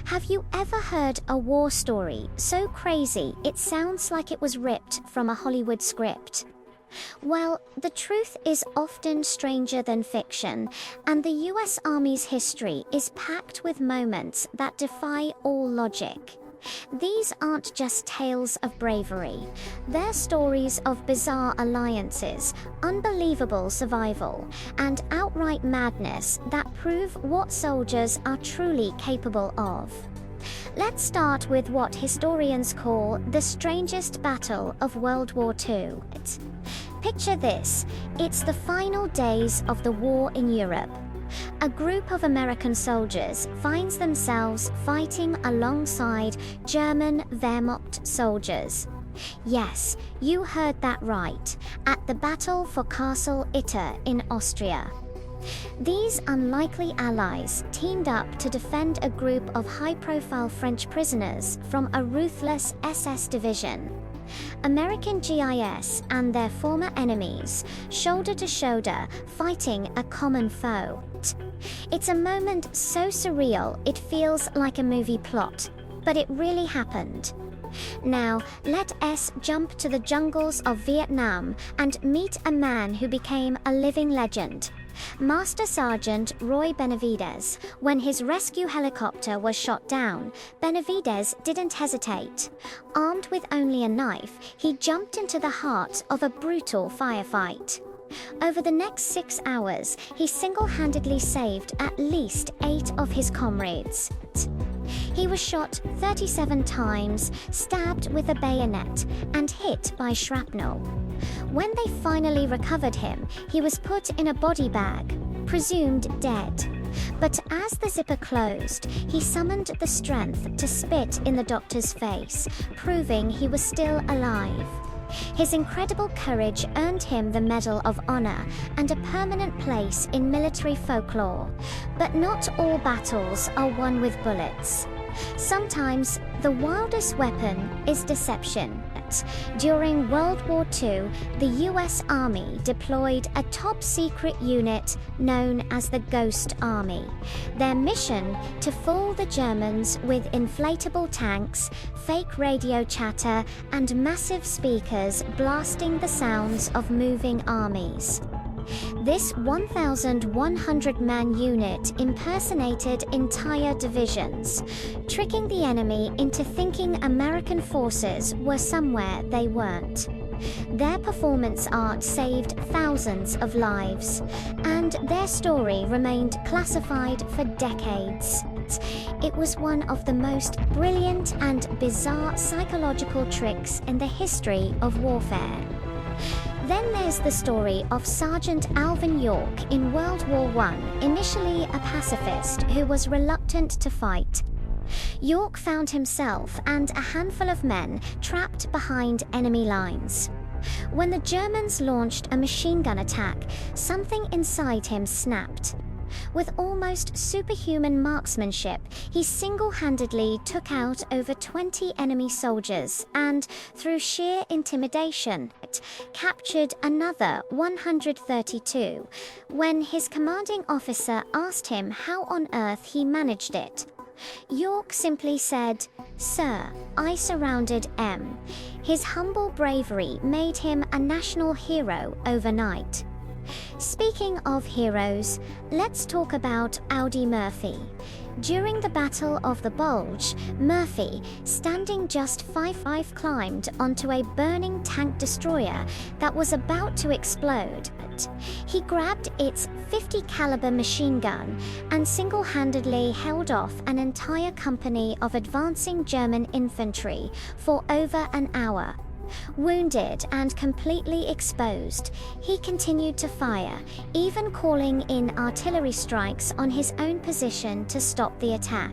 Have you ever heard a war story so crazy it sounds like it was ripped from a Hollywood script? Well, the truth is often stranger than fiction, and the US Army's history is packed with moments that defy all logic. These aren't just tales of bravery. They're stories of bizarre alliances, unbelievable survival, and outright madness that prove what soldiers are truly capable of. Let's start with what historians call the strangest battle of World War II. Picture this: it's the final days of the war in Europe. A group of American soldiers finds themselves fighting alongside German Wehrmacht soldiers. Yes, you heard that right, at the battle for Castle Itter in Austria. These unlikely allies teamed up to defend a group of high-profile French prisoners from a ruthless SS division. American GIS and their former enemies, shoulder to shoulder, fighting a common foe. It's a moment so surreal it feels like a movie plot, but it really happened. Now, let us jump to the jungles of Vietnam and meet a man who became a living legend. Master Sergeant Roy Benavidez. When his rescue helicopter was shot down, Benavidez didn't hesitate. Armed with only a knife, he jumped into the heart of a brutal firefight. Over the next 6 hours, he single-handedly saved at least 8 of his comrades. He was shot 37 times, stabbed with a bayonet, and hit by shrapnel. When they finally recovered him, he was put in a body bag, presumed dead. But as the zipper closed, he summoned the strength to spit in the doctor's face, proving he was still alive. His incredible courage earned him the Medal of Honor and a permanent place in military folklore. But not all battles are won with bullets. Sometimes the wildest weapon is deception. During World War II, the US Army deployed a top-secret unit known as the Ghost Army. Their mission: to fool the Germans with inflatable tanks, fake radio chatter, and massive speakers blasting the sounds of moving armies. This 1,100-man unit impersonated entire divisions, tricking the enemy into thinking American forces were somewhere they weren't. Their performance art saved thousands of lives, and their story remained classified for decades. It was one of the most brilliant and bizarre psychological tricks in the history of warfare. Then there's the story of Sergeant Alvin York in World War I, initially a pacifist who was reluctant to fight. York found himself and a handful of men trapped behind enemy lines. When the Germans launched a machine gun attack, something inside him snapped. With almost superhuman marksmanship, he single-handedly took out over 20 enemy soldiers and, through sheer intimidation, captured another 132. When his commanding officer asked him how on earth he managed it, York simply said, "Sir, I surrounded M." His humble bravery made him a national hero overnight. Speaking of heroes, let's talk about Audie Murphy. During the Battle of the Bulge, Murphy, standing just 5'5", climbed onto a burning tank destroyer that was about to explode. He grabbed its .50 caliber machine gun and single-handedly held off an entire company of advancing German infantry for over an hour. Wounded and completely exposed, he continued to fire, even calling in artillery strikes on his own position to stop the attack.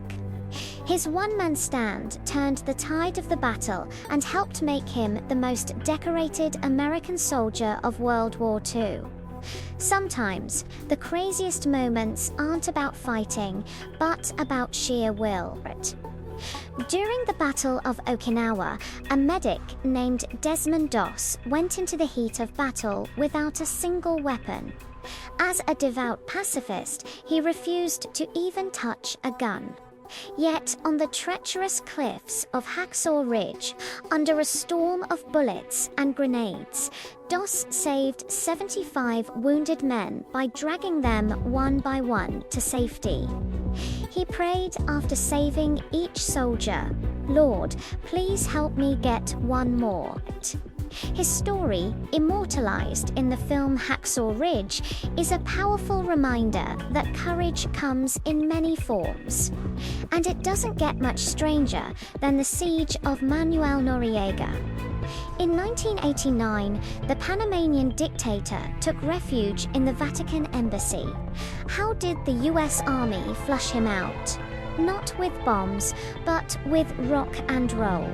His one-man stand turned the tide of the battle and helped make him the most decorated American soldier of World War II. Sometimes, the craziest moments aren't about fighting, but about sheer will. During the Battle of Okinawa, a medic named Desmond Doss went into the heat of battle without a single weapon. As a devout pacifist, he refused to even touch a gun. Yet, on the treacherous cliffs of Hacksaw Ridge, under a storm of bullets and grenades, Doss saved 75 wounded men by dragging them one by one to safety. He prayed after saving each soldier, "Lord, please help me get one more." His story, immortalized in the film Hacksaw Ridge, is a powerful reminder that courage comes in many forms. And it doesn't get much stranger than the siege of Manuel Noriega. In 1989, the Panamanian dictator took refuge in the Vatican embassy. How did the US Army flush him out? Not with bombs, but with rock and roll.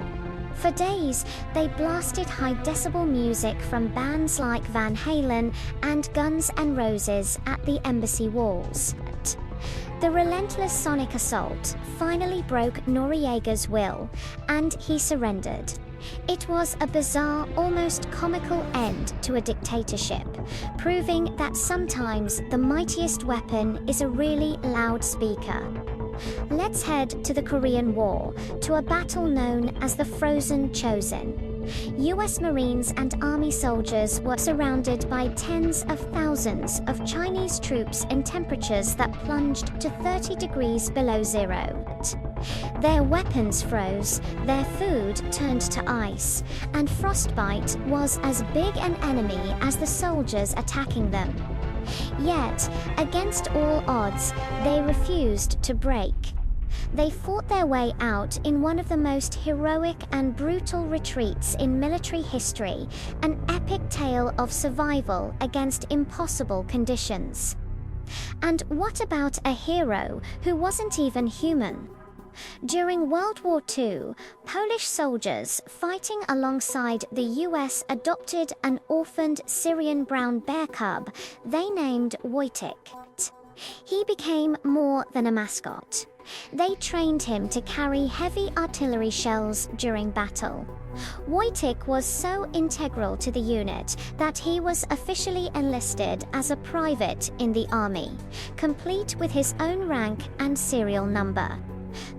For days, they blasted high-decibel music from bands like Van Halen and Guns N' Roses at the embassy walls. The relentless sonic assault finally broke Noriega's will, and he surrendered. It was a bizarre, almost comical end to a dictatorship, proving that sometimes the mightiest weapon is a really loud speaker. Let's head to the Korean War, to a battle known as the Frozen Chosen. US Marines and Army soldiers were surrounded by tens of thousands of Chinese troops in temperatures that plunged to 30 degrees below zero. Their weapons froze, their food turned to ice, and frostbite was as big an enemy as the soldiers attacking them. Yet, against all odds, they refused to break. They fought their way out in one of the most heroic and brutal retreats in military history, an epic tale of survival against impossible conditions. And what about a hero who wasn't even human? During World War II, Polish soldiers fighting alongside the US adopted an orphaned Syrian brown bear cub they named Wojtek. He became more than a mascot. They trained him to carry heavy artillery shells during battle. Wojtek was so integral to the unit that he was officially enlisted as a private in the army, complete with his own rank and serial number.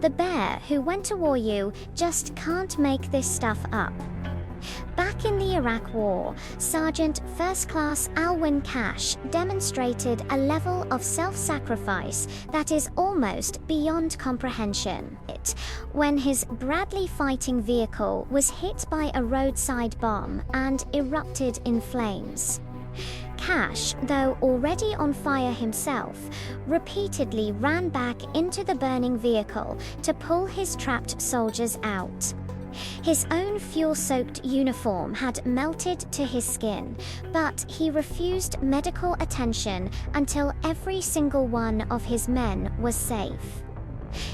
The bear who went to war you just can't make this stuff up. Back in the Iraq War, Sergeant First Class Alwyn Cash demonstrated a level of self-sacrifice that is almost beyond comprehension. When his Bradley fighting vehicle was hit by a roadside bomb and erupted in flames. Cash, though already on fire himself, repeatedly ran back into the burning vehicle to pull his trapped soldiers out. His own fuel-soaked uniform had melted to his skin, but he refused medical attention until every single one of his men was safe.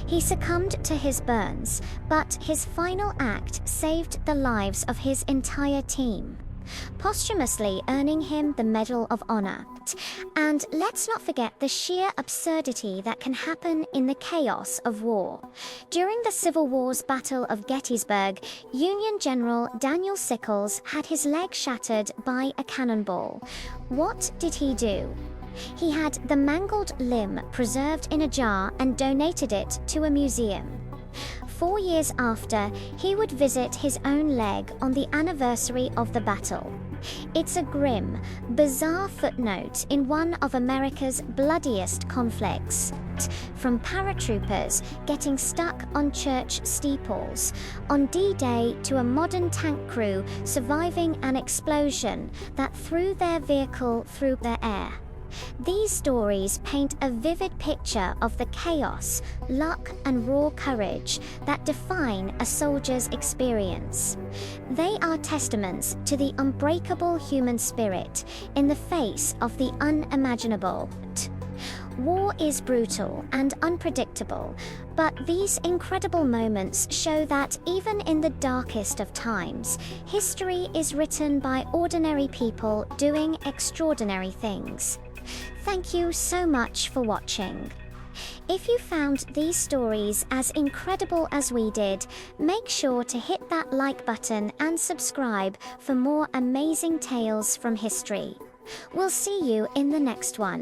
He succumbed to his burns, but his final act saved the lives of his entire team, posthumously earning him the Medal of Honor. And let's not forget the sheer absurdity that can happen in the chaos of war. During the Civil War's Battle of Gettysburg, Union General Daniel Sickles had his leg shattered by a cannonball. What did he do? He had the mangled limb preserved in a jar and donated it to a museum. 4 years after, he would visit his own leg on the anniversary of the battle. It's a grim, bizarre footnote in one of America's bloodiest conflicts. From paratroopers getting stuck on church steeples on D-Day to a modern tank crew surviving an explosion that threw their vehicle through the air. These stories paint a vivid picture of the chaos, luck, and raw courage that define a soldier's experience. They are testaments to the unbreakable human spirit in the face of the unimaginable. War is brutal and unpredictable, but these incredible moments show that even in the darkest of times, history is written by ordinary people doing extraordinary things. Thank you so much for watching. If you found these stories as incredible as we did, make sure to hit that like button and subscribe for more amazing tales from history. We'll see you in the next one.